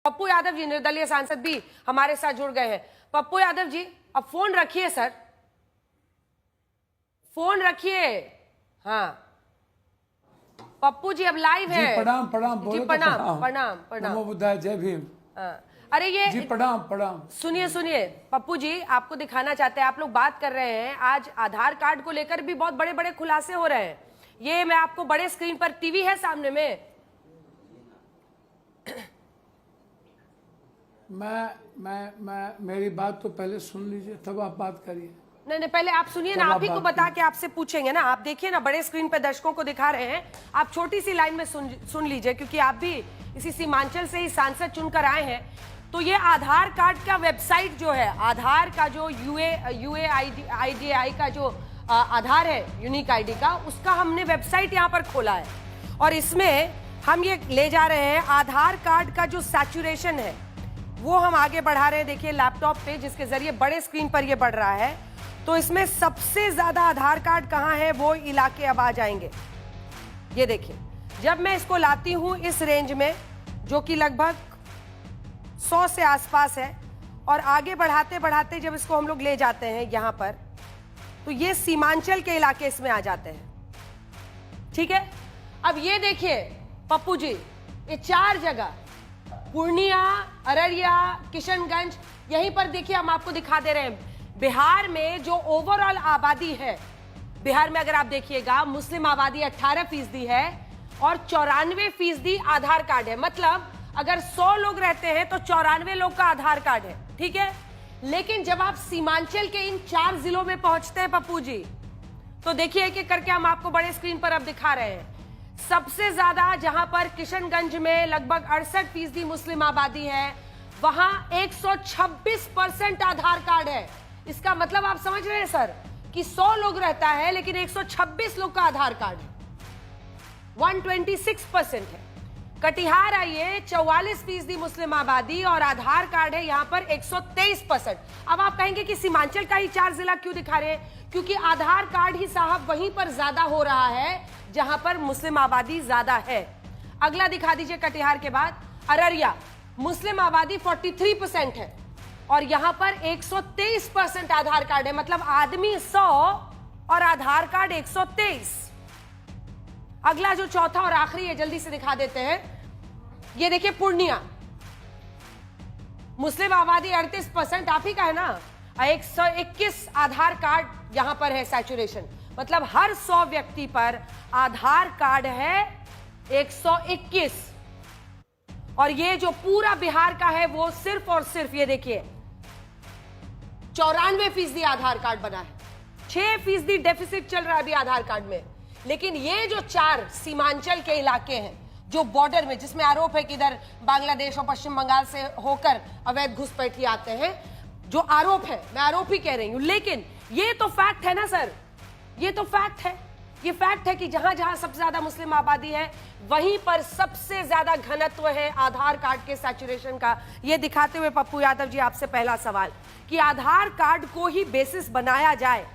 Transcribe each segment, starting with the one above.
पप्पू यादव जी निर्दलीय सांसद भी हमारे साथ जुड़ गए हैं। पप्पू यादव जी अब फोन रखिए सर, फोन रखिए। हाँ पप्पू जी अब लाइव है। प्रणाम प्रणाम जी प्रणाम प्रणाम प्रणाम। नमो बुद्धाय, जय भीम। अरे ये जी प्रणाम प्रणाम। सुनिए सुनिए पप्पू जी, आपको दिखाना चाहते हैं, आप लोग बात कर रहे हैं आज आधार कार्ड को लेकर भी बहुत बड़े बड़े खुलासे हो रहे हैं। ये मैं आपको बड़े स्क्रीन पर, टीवी है सामने में। मेरी बात तो पहले सुन लीजिए तब आप बात करिए। नहीं पहले आप सुनिए ना, आप ही को बता के आपसे पूछेंगे ना। आप देखिए ना, बड़े स्क्रीन पे दर्शकों को दिखा रहे हैं, आप छोटी सी लाइन में सुन लीजिए, क्योंकि आप भी इसी सीमांचल से ही सांसद चुनकर आए हैं। तो ये आधार कार्ड का वेबसाइट जो है, आधार का जो यूएआईडीआई का जो आधार है, यूनिक आईडी का, उसका हमने वेबसाइट यहाँ पर खोला है और इसमें हम ये ले जा रहे हैं आधार कार्ड का जो सैचुरेशन है वो हम आगे बढ़ा रहे हैं। देखिए लैपटॉप पे, जिसके जरिए बड़े स्क्रीन पर ये बढ़ रहा है। तो इसमें सबसे ज्यादा आधार कार्ड कहाँ है वो इलाके अब आ जाएंगे। ये देखिए, जब मैं इसको लाती हूं इस रेंज में जो कि लगभग 100 से आसपास है, और आगे बढ़ाते बढ़ाते जब इसको हम लोग ले जाते हैं यहां पर, तो ये सीमांचल के इलाके इसमें आ जाते हैं। ठीक है, अब ये देखिए पप्पू जी, ये 4 जगह, पूर्णिया, अररिया, किशनगंज, यहीं पर देखिए हम आपको दिखा दे रहे हैं। बिहार में जो ओवरऑल आबादी है, बिहार में अगर आप देखिएगा मुस्लिम आबादी 18% है और 94% आधार कार्ड है। मतलब अगर 100 लोग रहते हैं तो 94 लोग का आधार कार्ड है। ठीक है, लेकिन जब आप सीमांचल के इन 4 जिलों में पहुंचते हैं पप्पू जी, तो देखिए एक एक करके हम आपको बड़े स्क्रीन पर अब दिखा रहे हैं। सबसे ज्यादा जहां पर किशनगंज में लगभग 68% मुस्लिम आबादी है, वहां 126% आधार कार्ड है। इसका मतलब आप समझ रहे हैं सर कि 100 लोग रहता है लेकिन 126 लोग का आधार कार्ड है, 126% है। कटिहार आइए, 44% मुस्लिम आबादी और आधार कार्ड है यहां पर 123%। अब आप कहेंगे कि सीमांचल का ही 4 जिला क्यों दिखा रहे हैं? क्योंकि आधार कार्ड ही साहब वहीं पर ज्यादा हो रहा है जहां पर मुस्लिम आबादी ज्यादा है। अगला दिखा दीजिए, कटिहार के बाद अररिया, मुस्लिम आबादी 43% है और यहां पर 123% आधार कार्ड है। मतलब आदमी 100 और आधार कार्ड 123। अगला जो चौथा और आखिरी है, जल्दी से दिखा देते हैं। ये देखिए पूर्णिया, मुस्लिम आबादी 38%, आप ही का है ना, 121 आधार कार्ड यहां पर है सैचुरेशन। मतलब हर 100 व्यक्ति पर आधार कार्ड है 121। और ये जो पूरा बिहार का है वो सिर्फ और सिर्फ ये देखिए 94% आधार कार्ड बना है। 6% डेफिसिट चल रहा है अभी आधार कार्ड में। लेकिन ये जो 4 सीमांचल के इलाके हैं जो बॉर्डर में, जिसमें आरोप है कि इधर बांग्लादेश और पश्चिम बंगाल से होकर अवैध घुसपैठी आते हैं, जो आरोप है, मैं आरोप ही कह रही हूं, लेकिन ये तो फैक्ट है ना सर, ये तो फैक्ट है। ये फैक्ट है कि जहां जहां सबसे ज्यादा मुस्लिम आबादी है वहीं पर सबसे ज्यादा घनत्व है आधार कार्ड के सैचुरेशन का। ये दिखाते हुए पप्पू यादव जी, आपसे पहला सवाल कि आधार कार्ड को ही बेसिस बनाया जाए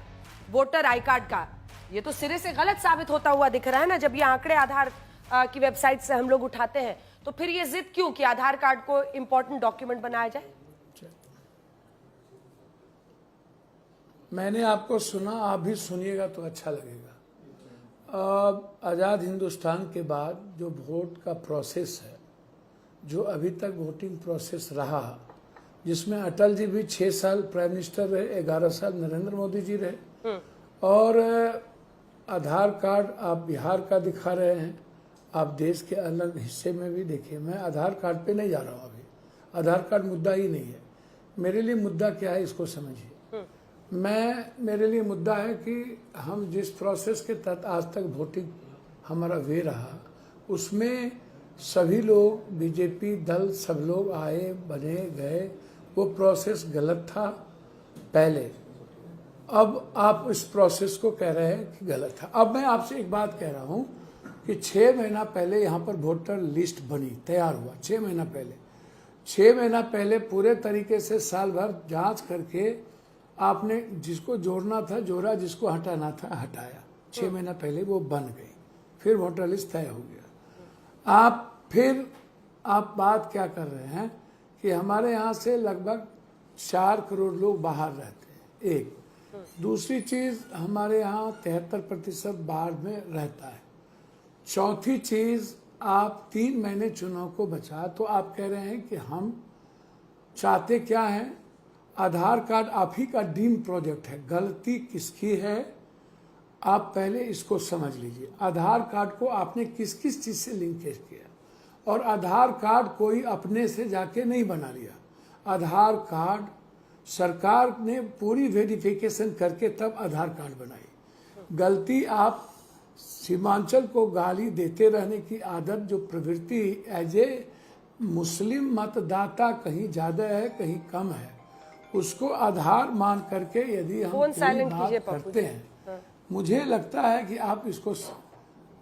वोटर आई कार्ड का, ये तो सिरे से गलत साबित होता हुआ दिख रहा है ना। जब ये आंकड़े आधार की वेबसाइट से हम लोग उठाते हैं तो फिर ये जिद क्यों कि आधार कार्ड को इंपॉर्टेंट डॉक्यूमेंट बनाया जाए? मैंने आपको सुना, आप भी सुनिएगा तो अच्छा लगेगा। आज़ाद हिंदुस्तान के बाद जो वोट का प्रोसेस है, जो अभी तक वोटिंग प्रोसेस रहा, जिसमें अटल जी भी 6 साल प्राइम मिनिस्टर रहे, 11 साल नरेंद्र मोदी जी रहे, और आधार कार्ड आप बिहार का दिखा रहे हैं, आप देश के अलग हिस्से में भी देखिए। मैं आधार कार्ड पे नहीं जा रहा हूँ अभी, आधार कार्ड मुद्दा ही नहीं है मेरे लिए। मुद्दा क्या है इसको समझिए। मेरे लिए मुद्दा है कि हम जिस प्रोसेस के तहत आज तक वोटिंग हमारा वे रहा, उसमें सभी लोग, बीजेपी दल सब लोग आए, बने गए, वो प्रोसेस गलत था पहले। अब आप इस प्रोसेस को कह रहे हैं कि गलत था। अब मैं आपसे एक बात कह रहा हूं कि 6 महीना पहले यहाँ पर वोटर लिस्ट बनी, तैयार हुआ 6 महीना पहले। 6 महीना पहले पूरे तरीके से साल भर जांच करके आपने जिसको जोड़ना था जोड़ा, जिसको हटाना था हटाया। 6 महीना पहले वो बन गई, फिर वोटर लिस्ट तय हो गया। आप फिर आप बात क्या कर रहे हैं कि हमारे यहाँ से लगभग 4 करोड़ लोग बाहर रहते हैं, एक। दूसरी चीज, हमारे यहाँ 73% बाढ़ में रहता है। चौथी चीज, आप 3 महीने चुनाव को बचा, तो आप कह रहे हैं कि हम चाहते क्या हैं? आधार कार्ड आप ही का ड्रीम प्रोजेक्ट है। गलती किसकी है? आप पहले इसको समझ लीजिए। आधार कार्ड को आपने किस किस चीज से लिंकेज किया? और आधार कार्ड कोई अपने से जाके नहीं बना लिया। आधार कार्ड सरकार ने पूरी वेरिफिकेशन करके तब आधार कार्ड बनाई। गलती आप सीमांचल को गाली देते रहने की आदत, जो प्रवृत्ति एज ए मुस्लिम मतदाता कहीं ज्यादा है कहीं कम है, उसको आधार मान करके यदि हम पूरी बात करते हैं, मुझे लगता है कि आप इसको,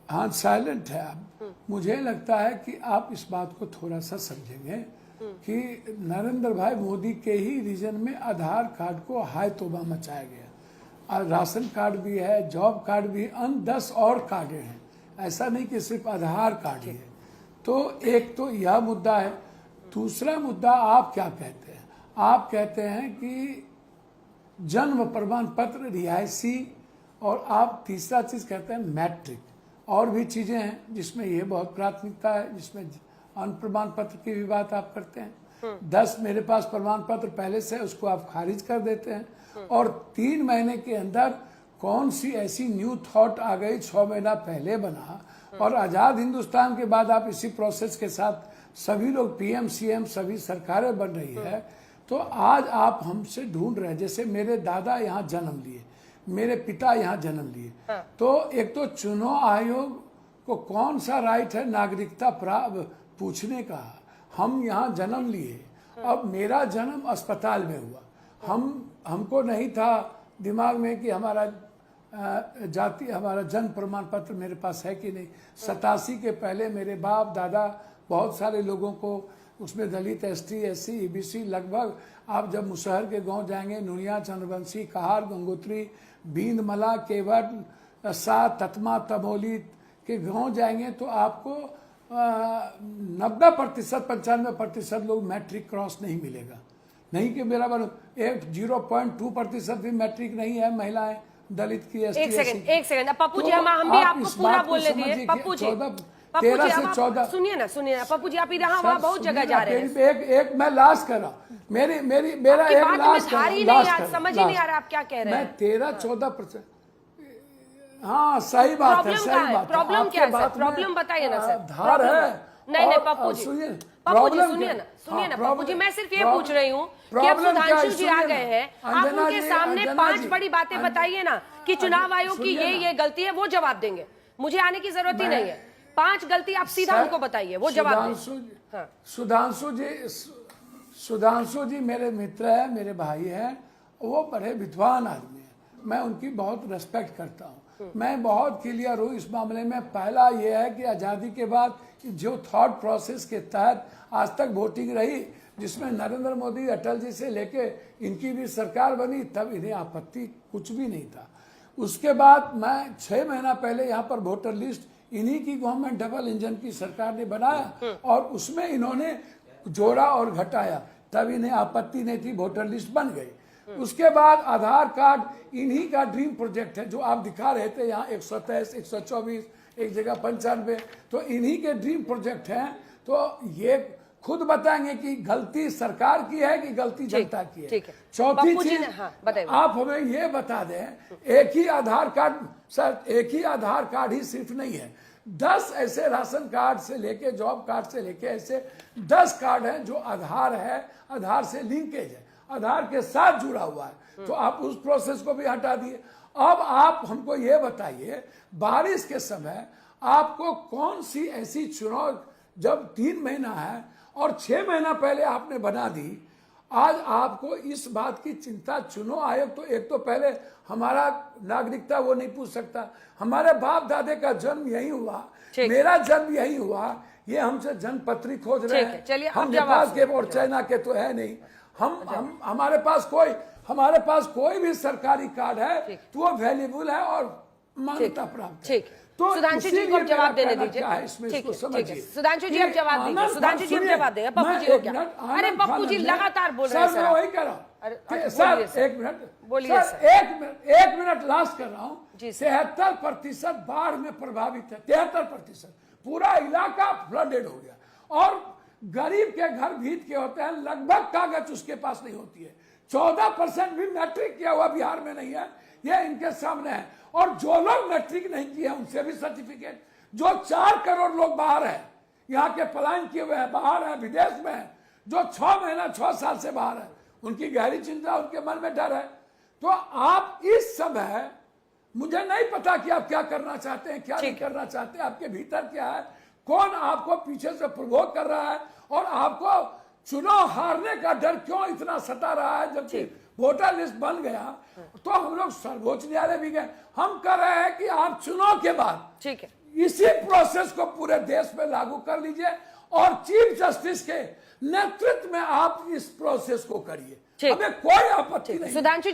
हाँ साइलेंट है आप, मुझे लगता है कि आप इस बात को थोड़ा सा समझेंगे कि नरेंद्र भाई मोदी के ही रीजन में आधार कार्ड को हाय तौबा मचाया गया। राशन कार्ड भी है, जॉब कार्ड भी, अन्य 10 और कार्ड हैं, ऐसा नहीं कि सिर्फ आधार कार्ड ही है। तो एक तो यह मुद्दा है। दूसरा मुद्दा, आप क्या कहते हैं? आप कहते हैं कि जन्म प्रमाण पत्र रिहायशी, और आप तीसरा चीज कहते हैं मैट्रिक। और भी चीजें हैं जिसमें ये बहुत प्राथमिकता है, जिसमें अन्य प्रमाण पत्र की भी बात आप करते हैं। 10 मेरे पास प्रमाण पत्र पहले से, उसको आप खारिज कर देते हैं। और 3 महीने के अंदर कौन सी ऐसी न्यू थॉट आ गई, 6 महीना पहले बना, और आजाद हिंदुस्तान के बाद आप इसी प्रोसेस के साथ सभी लोग पीएम सीएम सभी सरकारें बन रही है। तो आज आप हमसे ढूंढ रहे हैं, जैसे मेरे दादा यहाँ जन्म लिए, मेरे पिता यहाँ जन्म लिए, तो एक तो चुनाव आयोग को कौन सा राइट है नागरिकता पूछने का? हम यहाँ जन्म लिए, अब मेरा जन्म अस्पताल में हुआ, हमको नहीं था दिमाग में कि हमारा जाति, हमारा जन्म प्रमाण पत्र मेरे पास है कि नहीं। 87 के पहले मेरे बाप दादा बहुत सारे लोगों को, उसमें दलित, एसटी, एससी, ईबीसी, लगभग आप जब मुसहर के गांव जाएंगे, नुनिया, चंद्रवंशी, कहार, गंगोत्री, बींद, मला, केवट, सा, ततमा, तमोली के गांव जाएंगे तो आपको 90%, 95% लोग मैट्रिक क्रॉस नहीं मिलेगा। नहीं कि मेरा 0.2% भी मैट्रिक नहीं है महिलाएं, दलित की, एसटी। एक सेकंड पप्पू जी, हम भी आपको पूरा बोलने दिए। पप्पू जी, 13 से 14, सुनिए ना पप्पू जी, आप यहाँ वहाँ बहुत जगह जा रहे हैं। एक मैं लास्ट कर रहा हूँ, मेरा एक लास्ट समझ ही नहीं आ रहा आप क्या कह रहे हैं। मैं 13-14%, हाँ सही बात है, सही बात। प्रॉब्लम क्या है? प्रॉब्लम बताइए ना सर। धार है। नहीं पप्पू जी, सुनिए ना पप्पू जी, मैं सिर्फ ये पूछ रही हूँ कि अब सुधांशु जी आ गए हैं, आप उनके सामने 5 बड़ी बातें बताइए ना कि चुनाव आयोग की ये गलती है, वो जवाब देंगे। मुझे आने की जरूरत ही नहीं है। 5 गलती आप सीधा उनको बताइए, वो जवाब दें। सुधांशु जी मेरे मित्र है, मेरे भाई है, वो बड़े विद्वान आदमी है, मैं उनकी बहुत रेस्पेक्ट करता हूँ। मैं बहुत क्लियर हूँ इस मामले में। पहला ये है कि आजादी के बाद जो थॉट प्रोसेस के तहत आज तक वोटिंग रही, जिसमें नरेंद्र मोदी, अटल जी से लेके इनकी भी सरकार बनी, तब इन्हें आपत्ति कुछ भी नहीं था। उसके बाद मैं 6 महीना पहले यहाँ पर वोटर लिस्ट इन्हीं की गवर्नमेंट, डबल इंजन की सरकार ने बनाया, और उसमें इन्होंने जोड़ा और घटाया, तब इन्हें आपत्ति नहीं थी, वोटर लिस्ट बन गई। उसके बाद आधार कार्ड इन्हीं का ड्रीम प्रोजेक्ट है, जो आप दिखा रहे थे यहाँ 123, 124, एक जगह 95, तो इन्हीं के ड्रीम प्रोजेक्ट हैं। तो ये खुद बताएंगे कि गलती सरकार की है कि गलती जनता की है। चौथी चीज, आप हमें ये बता दें, एक ही आधार कार्ड, सर एक ही आधार कार्ड ही सिर्फ नहीं है, 10 ऐसे राशन कार्ड से लेके, जॉब कार्ड से लेके, ऐसे 10 कार्ड हैं जो आधार है, आधार से लिंकेज है, आधार के साथ जुड़ा हुआ है। तो आप उस प्रोसेस को भी हटा दिए। अब आप हमको ये बताइए, बारिश के समय आपको कौन सी ऐसी चुनाव, जब 3 महीना है और 6 महीना पहले आपने बना दी, आज आपको इस बात की चिंता? चुनाव आयोग तो एक तो पहले हमारा नागरिकता वो नहीं पूछ सकता, हमारे बाप दादे का जन्म यहीं हुआ, मेरा जन्म यहीं हुआ, ये हमसे जन्म पत्री खोज रहे हैं। हम नेपाल के और चाइना के तो है नहीं, हमारे पास कोई भी सरकारी कार्ड है तो वो वैल्यूबल है, और मान्यता प्राप्त है। ठीक। सुधांशु जी को अब जवाब देने दीजिए। ठीक है, ठीक है। सुधांशु जी अब जवाब दीजिए। सुधांशु जी अब जवाब देंगे। पप्पू जी को क्या? अरे पप्पू जी लगातार बोल रहे हैं सर। मैं वही कह रहा हूँ सर, एक मिनट बोलिए सर, एक मिनट लास्ट कर रहा हूँ। 73% बाढ़ में प्रभावित है, 73%। पूरा इलाका फ्लडेड हो गया और गरीब के घर भीत के होते हैं, लगभग कागज उसके पास नहीं होती है। 14% भी मैट्रिक किया हुआ बिहार में नहीं है, ये इनके सामने है। और जो लोग मैट्रिक नहीं किए उनसे भी सर्टिफिकेट। जो 4 करोड़ लोग बाहर है, यहाँ के पलायन किए हुए हैं, बाहर है, विदेश में है, जो 6 साल से बाहर है, उनकी गहरी चिंता, उनके मन में डर है। तो आप इस समय, मुझे नहीं पता कि आप क्या करना चाहते हैं, क्या नहीं करना चाहते, आपके भीतर क्या है, कौन आपको पीछे से प्रवोक कर रहा है और आपको चुनाव हारने का डर क्यों इतना सता रहा है। जबकि वोटर लिस्ट बन गया तो हम लोग सर्वोच्च न्यायालय भी गए। हम कर रहे हैं कि आप चुनाव के बाद ठीक है इसी प्रोसेस को पूरे देश में लागू कर लीजिए और चीफ जस्टिस के नेतृत्व में आप इस प्रोसेस को करिए, हमें कोई आपत्ति नहीं। सुधांशु